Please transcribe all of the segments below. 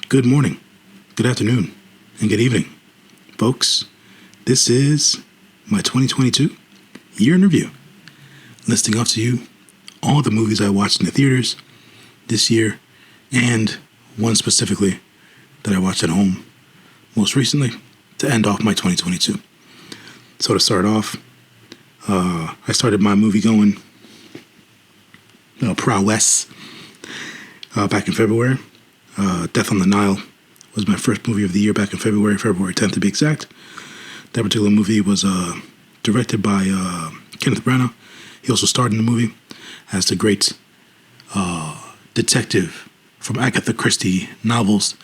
Good morning, good afternoon, and good evening, folks. This is my 2022 year in review, listing off to you all the movies I watched in the theaters this year and one specifically that I watched at home most recently to end off my 2022. So to start off, I started my movie going prowess back in February. Death on the Nile was my first movie of the year back in February 10th to be exact. That particular movie was directed by Kenneth Branagh. He also starred in the movie as the great detective from Agatha Christie novels,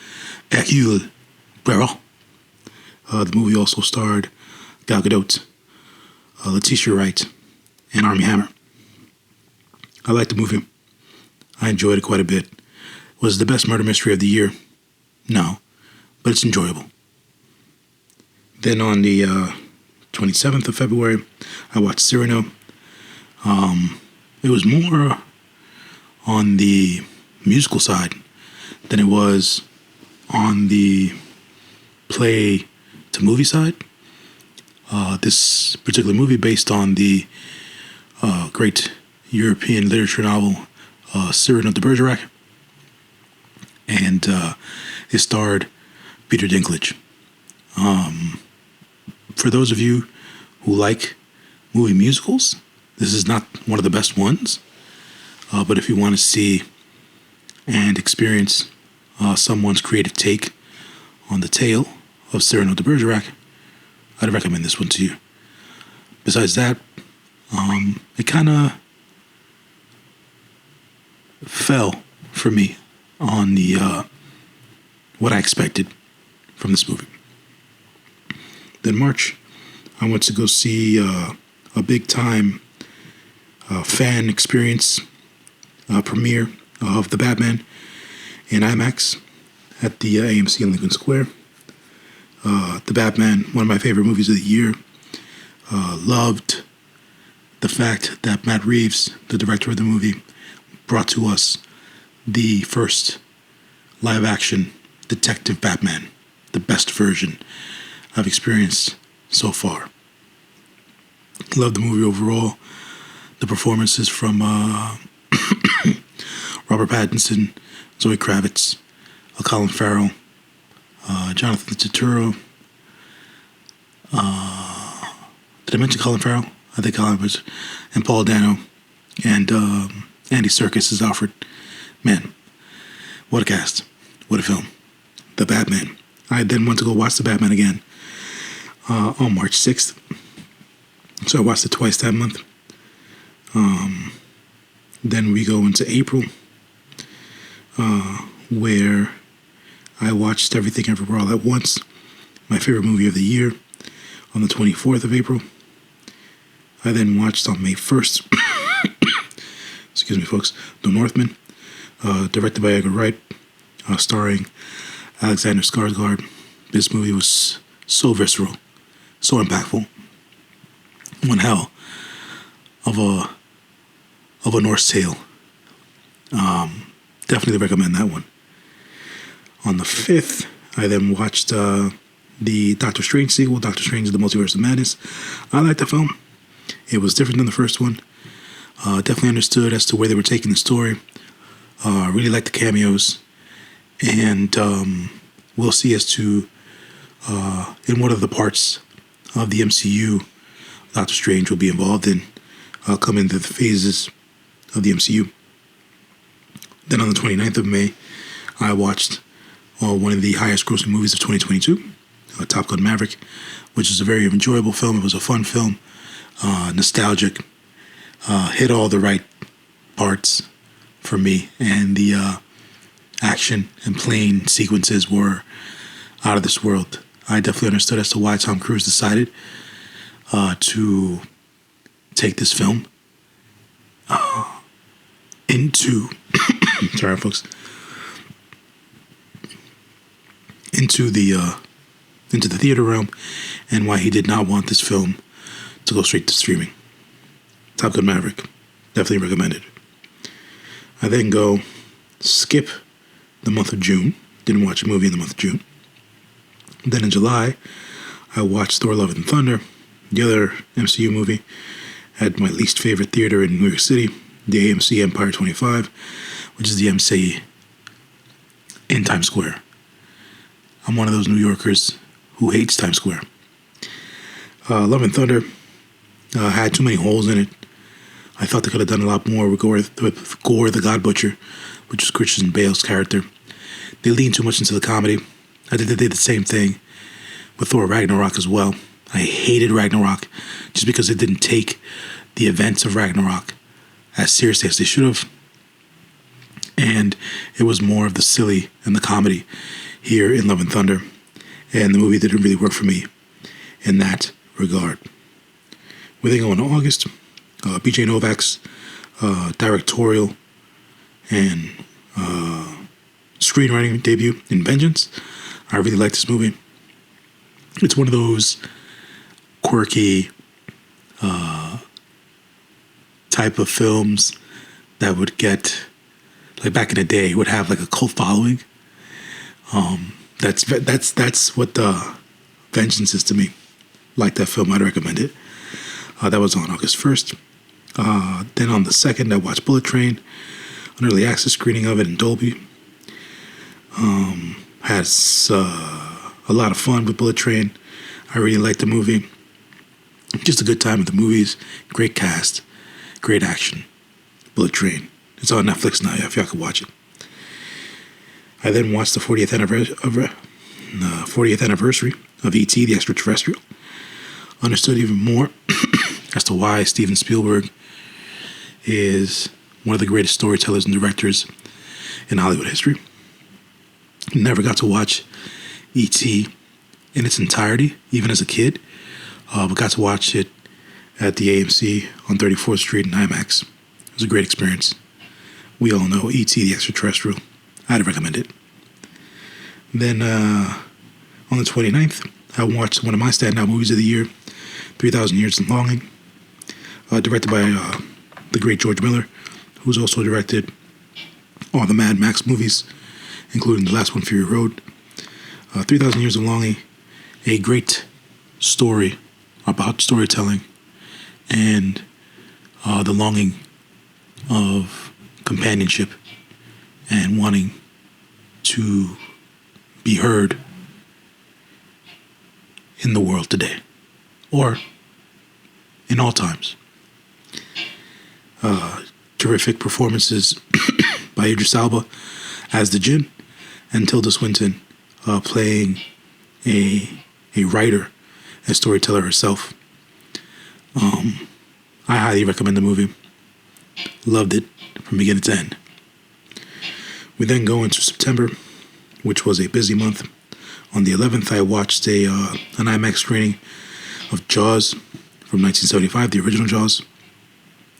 Hercule Poirot. The movie also starred Gal Gadot, Letitia Wright, and Armie Hammer. I liked the movie. I enjoyed it quite a bit. Was it the best murder mystery of the year? No, but it's enjoyable. Then on the 27th of February, I watched Cyrano. It was more on the musical side than it was on the play to movie side. This particular movie based on the great European literature novel Cyrano de Bergerac, and it starred Peter Dinklage. For those of you who like movie musicals, this is not one of the best ones, but if you want to see and experience someone's creative take on the tale of Cyrano de Bergerac, I'd recommend this one to you. Besides that, it kind of fell for me on the what I expected from this movie. Then March, I went to go see a big time fan experience premiere of The Batman in IMAX at the AMC in Lincoln Square. The Batman, one of my favorite movies of the year. Loved the fact that Matt Reeves, the director of the movie, brought to us the first live-action detective Batman, the best version I've experienced so far. Love the movie overall. The performances from Robert Pattinson, Zoe Kravitz, Colin Farrell, Jonathan Turturro. Did I mention Colin Farrell? I think Colin was, and Paul Dano, and Andy Serkis as Alfred. Man, what a cast. What a film. The Batman. I then went to go watch The Batman again on March 6th. So I watched it twice that month. Then we go into April, where I watched Everything Everywhere All at Once, my favorite movie of the year, on the 24th of April. I then watched on May 1st, excuse me folks, The Northman, directed by Edgar Wright, starring Alexander Skarsgård. This movie was so visceral, so impactful. One hell of a Norse tale. Definitely recommend that one. On the 5th, I then watched the Doctor Strange sequel, Doctor Strange: The Multiverse of Madness. I liked the film. It was different than the first one. Definitely understood as to where they were taking the story. Really liked the cameos. And we'll see as to in what of the parts of the MCU Doctor Strange will be involved in coming into the phases of the MCU. Then on the 29th of May, I watched one of the highest grossing movies of 2022, Top Gun Maverick, which is a very enjoyable film. It was a fun film, nostalgic, hit all the right parts for me, and the action and plane sequences were out of this world. I definitely understood as to why Tom Cruise decided to take this film into sorry folks into the theater realm, and why he did not want this film to go straight to streaming. Top Gun Maverick, definitely recommended. I then go skip the month of June Didn't watch a movie in the month of June. Then in July, I watched Thor: Love and Thunder, the other MCU movie, at my least favorite theater in New York City, the AMC Empire 25, which is the MC in Times Square. I'm one of those New Yorkers who hates Times Square. Love and Thunder had too many holes in it. I thought they could have done a lot more with Gore the God Butcher, which was Christian Bale's character. They leaned too much into the comedy. I think they did the same thing with Thor Ragnarok as well. I hated Ragnarok just because it didn't take the events of Ragnarok as seriously as they should have. And it was more of the silly and the comedy here in Love and Thunder. And the movie didn't really work for me in that regard. We then go into August. BJ Novak's directorial and screenwriting debut in Vengeance. I really like this movie. It's one of those quirky type of films that would get, like back in the day, would have like a cult following. That's what Vengeance is to me. Like that film, I'd recommend it. That was on August 1st. Then on the 2nd, I watched Bullet Train, an early access screening of it in Dolby. Has a lot of fun with Bullet Train. I really liked the movie. Just a good time at the movies. Great cast. Great action. Bullet Train. It's on Netflix now, if y'all can watch it. I then watched the 40th anniversary of E.T. the Extraterrestrial. Understood even more as to why Steven Spielberg is one of the greatest storytellers and directors in Hollywood history. Never got to watch E.T. in its entirety, even as a kid, but got to watch it at the AMC on 34th Street in IMAX. It was a great experience. We all know E.T. the Extraterrestrial. I'd recommend it. Then on the 29th, I watched one of my standout movies of the year, 3,000 Years of Longing, directed by the great George Miller, who's also directed all the Mad Max movies, including the last one, Fury Road. 3,000 Years of Longing, a great story about storytelling and the longing of companionship and wanting to be heard in the world today, or in all times. Terrific performances by Idris Elba as the Djinn, and Tilda Swinton playing a writer and storyteller herself. I highly recommend the movie. Loved it from beginning to end. We then go into September, which was a busy month. On the 11th, I watched an IMAX screening of Jaws from 1975, the original Jaws.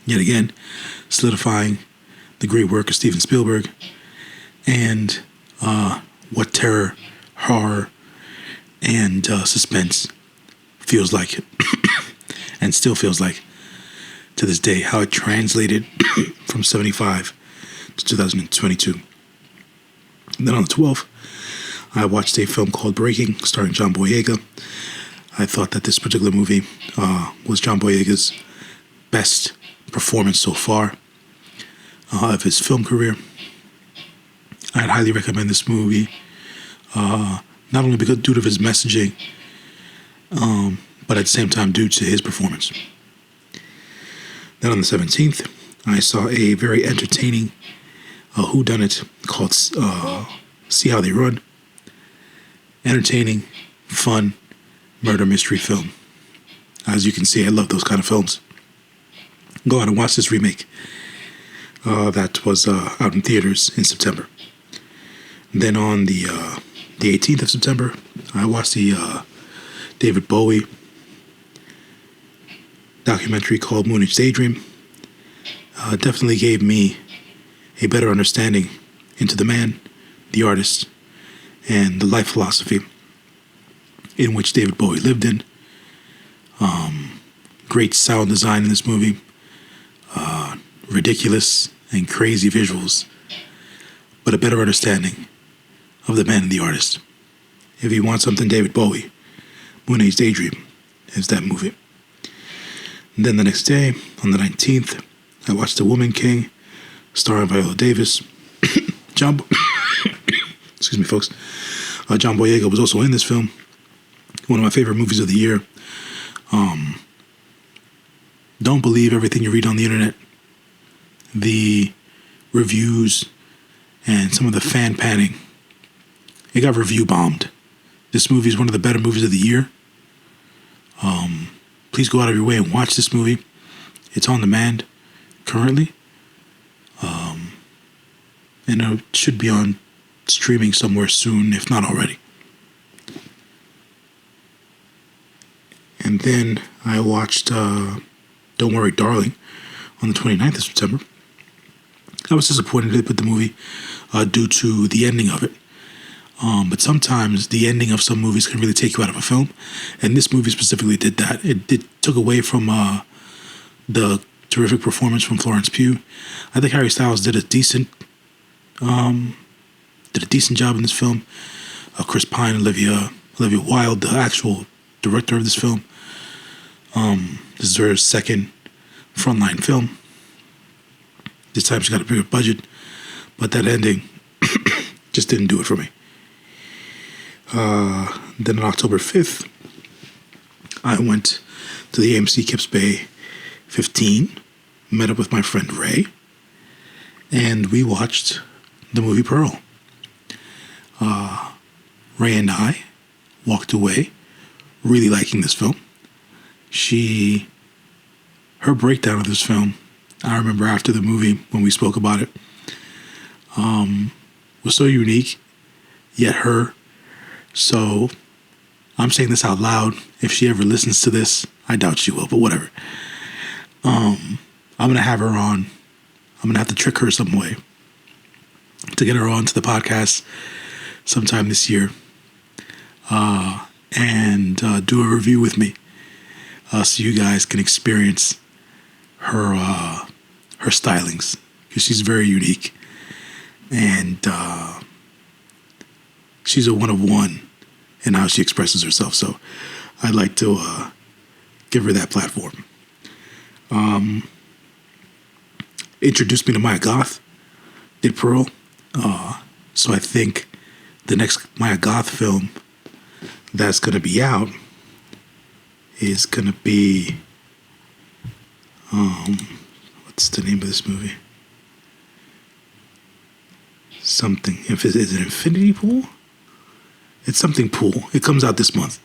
Yet again, solidifying the great work of Steven Spielberg and what terror, horror, and suspense feels like and still feels like to this day, how it translated from 75 to 2022. And then on the 12th, I watched a film called Breaking, starring John Boyega. I thought that this particular movie was John Boyega's best performance so far of his film career. I'd highly recommend this movie, not only because due to his messaging, but at the same time due to his performance. Then on the 17th, I saw a very entertaining whodunit called See How They Run. Entertaining, fun, murder mystery film. As you can see, I love those kind of films. Go out and watch this remake that was out in theaters in September. Then on the 18th of September, I watched the David Bowie documentary called Moonage Daydream. Definitely gave me a better understanding into the man, the artist, and the life philosophy in which David Bowie lived in. Great sound design in this movie. Ridiculous and crazy visuals, but a better understanding of the man and the artist. If you want something David Bowie, Moon Age Daydream is that movie. And then the next day, on the 19th, I watched The Woman King, starring Viola Davis. John, excuse me, folks. John Boyega was also in this film. One of my favorite movies of the year. Don't believe everything you read on the internet. The reviews and some of the fan panning. It got review bombed. This movie is one of the better movies of the year. Please go out of your way and watch this movie. It's on demand currently. And it should be on streaming somewhere soon, if not already. And then I watched Don't Worry, Darling on the 29th of September. I was disappointed with the movie due to the ending of it. But sometimes the ending of some movies can really take you out of a film. And this movie specifically did that. It took away from the terrific performance from Florence Pugh. I think Harry Styles did a decent job in this film. Chris Pine, Olivia Wilde, the actual director of this film. This is her second frontline film. This time she got a bigger budget, but that ending just didn't do it for me. Then on October 5th, I went to the AMC Kips Bay 15, met up with my friend Ray, and we watched the movie Pearl. Ray and I walked away really liking this film. Her breakdown of this film, I remember after the movie when we spoke about it, was so unique, yet her. So I'm saying this out loud. If she ever listens to this, I doubt she will, but whatever. I'm going to have her on. I'm going to have to trick her some way to get her on to the podcast sometime this year and do a review with me so you guys can experience her stylings, because she's very unique and she's a one of one in how she expresses herself. So I'd like to give her that platform. Introduced me to Maya Goth, did Pearl. So I think the next Maya Goth film that's going to be out is going to be, what's the name of this movie? Something. Is it Infinity Pool? It's something Pool. It comes out this month.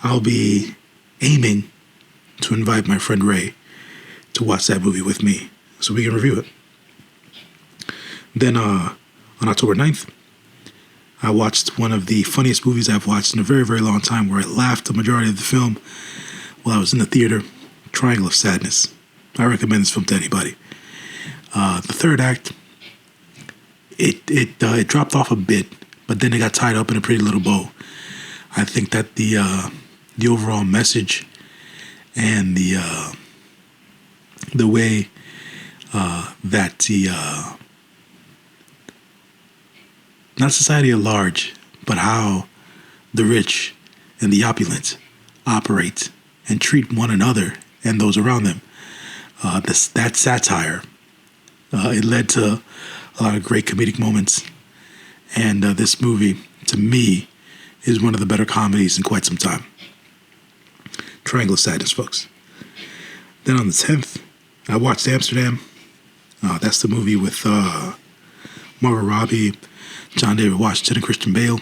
I'll be aiming to invite my friend Ray to watch that movie with me so we can review it. Then on October 9th, I watched one of the funniest movies I've watched in a very, very long time, where I laughed the majority of the film while I was in the theater, Triangle of Sadness. I recommend this film to anybody. The third act, it dropped off a bit, but then it got tied up in a pretty little bow. I think that the overall message and the way that the not society at large, but how the rich and the opulent operate and treat one another and those around them. That satire, it led to a lot of great comedic moments. And this movie, to me, is one of the better comedies in quite some time. Triangle of Sadness, folks. Then on the 10th, I watched Amsterdam. That's the movie with Margot Robbie, John David Washington, and Christian Bale.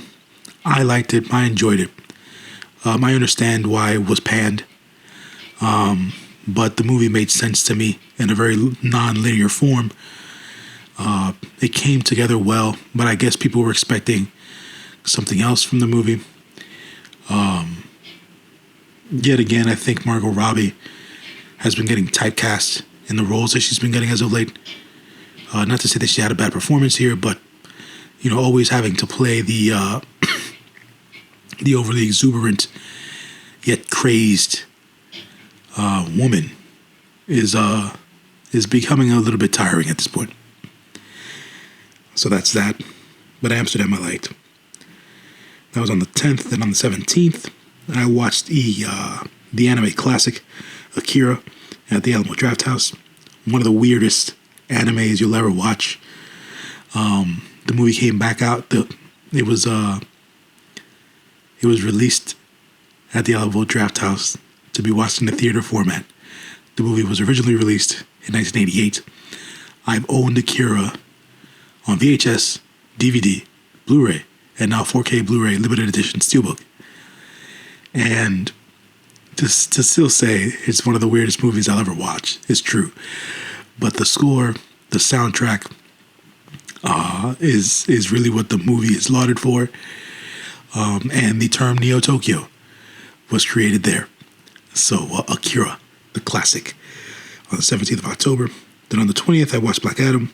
I liked it. I enjoyed it. I understand why it was panned. But the movie made sense to me in a very non-linear form. It came together well, but I guess people were expecting something else from the movie. Yet again, I think Margot Robbie has been getting typecast in the roles that she's been getting as of late. Not to say that she had a bad performance here, but always having to play the overly exuberant yet crazed woman is is becoming a little bit tiring at this point. So that's that. But Amsterdam I liked. That was on the 10th. Then on the 17th, I watched the anime classic Akira at the Alamo Drafthouse. One of the weirdest animes you'll ever watch. The movie came back out. It was released at the Alamo Drafthouse to be watched in the theater format. The movie was originally released in 1988. I've owned Akira on VHS, DVD, Blu-ray, and now 4K Blu-ray limited edition steelbook. And to still say it's one of the weirdest movies I'll ever watch is true. But the score, the soundtrack, is really what the movie is lauded for. And the term Neo Tokyo was created there. So Akira, the classic, on the 17th of October. Then on the 20th, I watched Black Adam.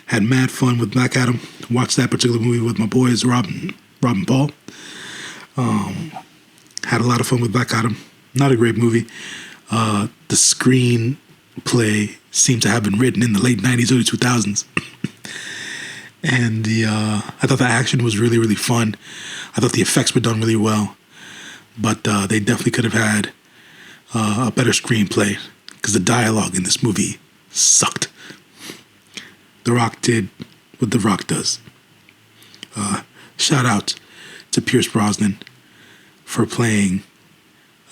Had mad fun with Black Adam. Watched that particular movie with my boys, Rob and Paul. Had a lot of fun with Black Adam. Not a great movie. The screenplay seemed to have been written in the late 90s, early 2000s. And I thought the action was really, really fun. I thought the effects were done really well. But they definitely could have had a better screenplay because the dialogue in this movie sucked. The Rock did what The Rock does. Shout out to Pierce Brosnan for playing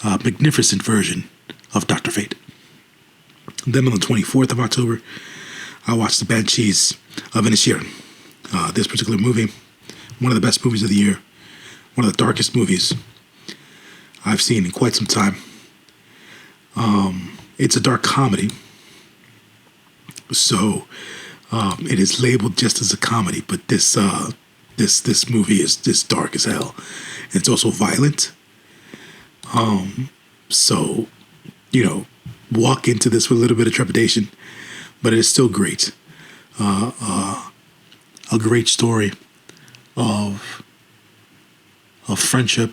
a magnificent version of Dr. Fate. Then on the 24th of October, I watched The Banshees of Inisherin. This particular movie, one of the best movies of the year, one of the darkest movies I've seen in quite some time. It's a dark comedy, so it is labeled just as a comedy, but this movie is just dark as hell. And it's also violent. So, walk into this with a little bit of trepidation, but it is still great. A great story of friendship,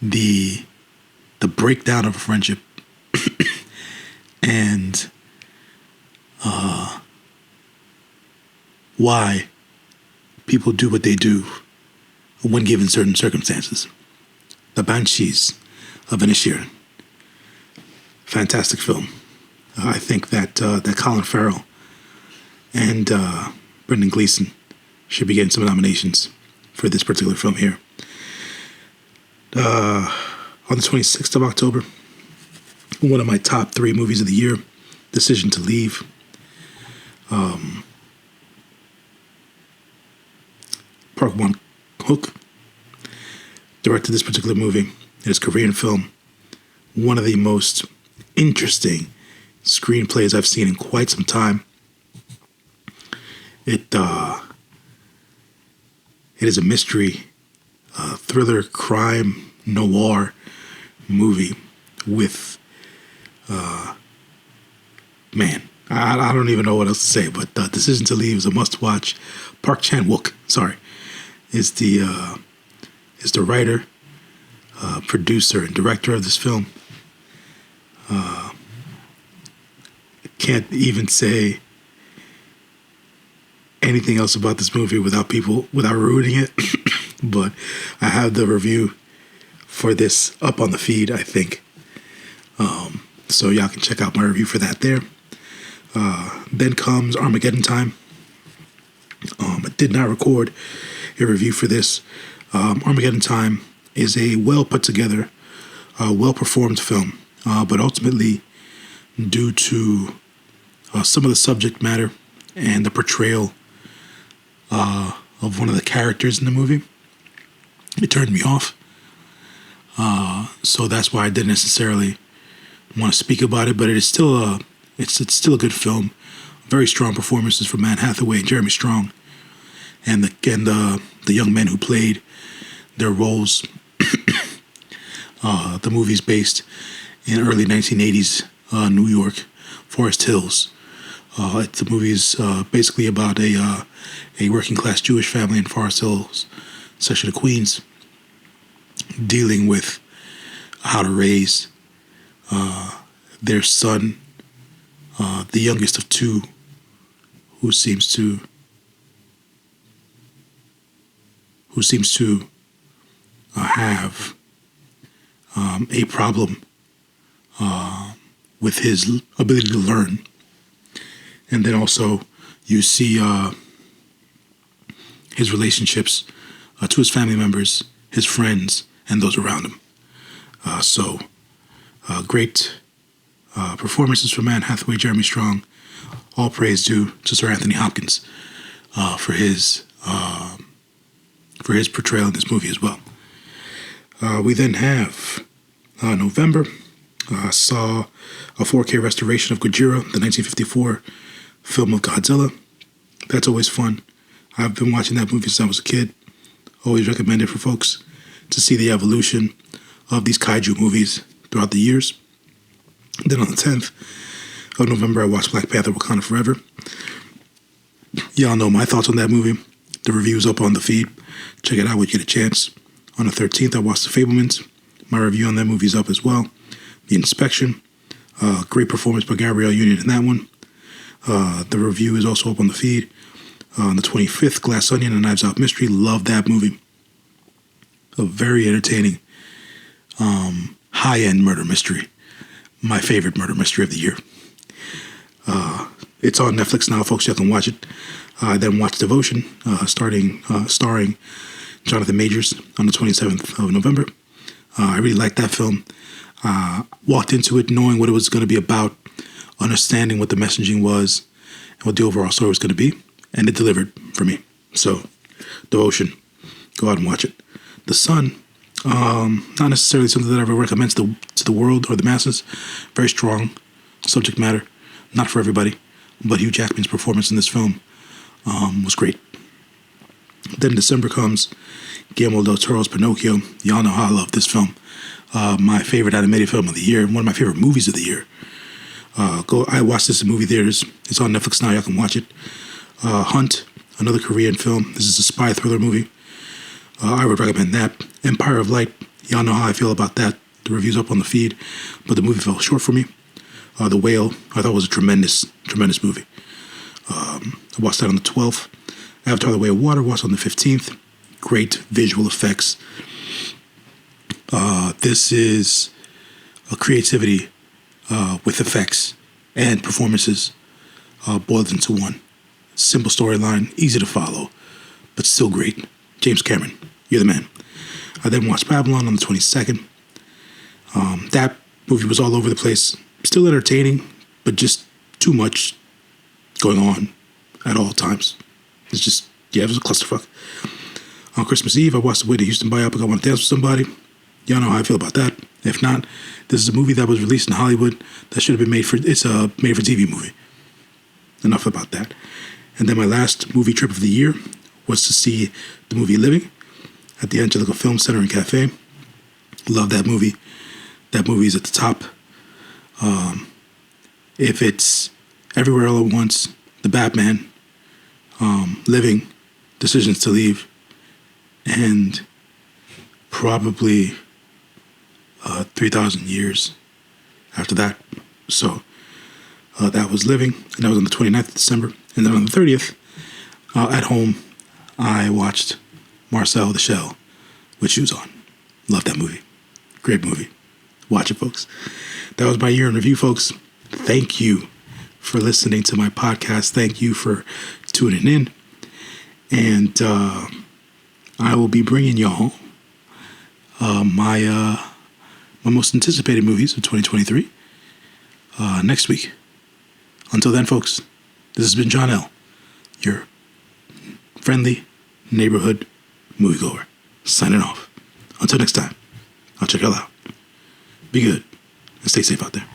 the breakdown of a friendship, and why people do what they do when given certain circumstances. The Banshees of Inisherin. Fantastic film. I think that Colin Farrell and Brendan Gleeson should be getting some nominations for this particular film here. On the 26th of October, one of my top 3 movies of the year, Decision to Leave. Park Bong-hook directed this particular movie. It is a Korean film. One of the most interesting screenplays I've seen in quite some time. It is a mystery, thriller, crime, noir movie with, I don't even know what else to say, but Decision to Leave is a must-watch. Park Chan-wook, is the writer, producer, and director of this film. I can't even say anything else about this movie without ruining it. But I have the review for this up on the feed, I think. So y'all can check out my review for that there. Then comes Armageddon Time. I did not record a review for this. Armageddon Time is a well put together, well performed film, but ultimately, due to some of the subject matter and the portrayal of one of the characters in the movie, it turned me off. So that's why I didn't necessarily want to speak about it. But it is still it's still a good film. Very strong performances from Anne Hathaway and Jeremy Strong, and the young men who played their roles. The movie's based in early 1980s New York, Forest Hills. The movie's basically about a working class Jewish family in Forest Hills section of Queens, dealing with how to raise their son, the youngest of two who seems to have a problem with his ability to learn. And then also you see his relationships to his family members, his friends, and those around him. Great performances from Anne Hathaway, Jeremy Strong. All praise due to Sir Anthony Hopkins for his portrayal in this movie as well. We then have November. Saw a 4K restoration of Gojira, the 1954 film of Godzilla. That's always fun. I've been watching that movie since I was a kid. Always recommend it for folks to see the evolution of these kaiju movies throughout the years. Then on the 10th of November, I watched Black Panther: Wakanda Forever. Y'all know my thoughts on that movie. The review's up on the feed. Check it out when you get a chance. On the 13th, I watched The Fabelmans. My review on that movie's up as well. The Inspection. Great performance by Gabrielle Union in that one. The review is also up on the feed. On the 25th, Glass Onion and Knives Out Mystery. Love that movie. A very entertaining, high-end murder mystery. My favorite murder mystery of the year. It's on Netflix now, folks. You can watch it. I then watched Devotion, starring Jonathan Majors on the 27th of November. I really liked that film. Walked into it knowing what it was going to be about, understanding what the messaging was, and what the overall story was going to be, and it delivered for me. So, Devotion, go out and watch it. The Sun, not necessarily something that I ever recommend to the world or the masses. Very strong subject matter, not for everybody, but Hugh Jackman's performance in this film was great. Then December comes, Guillermo del Toro's Pinocchio. Y'all know how I love this film. My favorite animated film of the year, one of my favorite movies of the year. I watched this in movie theaters. It's on Netflix now. Y'all can watch it. Hunt, another Korean film. This is a spy thriller movie. I would recommend that. Empire of Light. Y'all know how I feel about that. The review's up on the feed, but the movie fell short for me. The Whale, I thought was a tremendous movie. I watched that on the 12th. Avatar: The Way of Water, watched on the 15th. Great visual effects. This is a creativity with effects and performances boiled into one. Simple storyline, easy to follow, but still great. James Cameron, you're the man. I then watched Babylon on the 22nd. That movie was all over the place. Still entertaining, but just too much going on at all times. It's just, it was a clusterfuck. On Christmas Eve, I watched the Whitney Houston biopic, I Want to Dance with Somebody. Y'all know how I feel about that. If not, this is a movie that was released in Hollywood that should have been it's a made-for-TV movie. Enough about that. And then my last movie trip of the year was to see the movie Living at the Angelica Film Center and Cafe. Love that movie. That movie is at the top. If it's Everywhere All at Once, The Batman, Living, Decisions to Leave, and probably 3,000 years after that. So that was Living, and that was on the 29th of December. And then on the 30th, at home, I watched Marcel the Shell with shoes on. Love that movie. Great movie. Watch it, folks. That was my year in review, folks. Thank you for listening to my podcast. Thank you for tuning in. And I will be bringing y'all my most anticipated movies of 2023 next week. Until then, folks, this has been John L., your friendly neighborhood moviegoer, signing off. Until next time, I'll check y'all out. Be good and stay safe out there.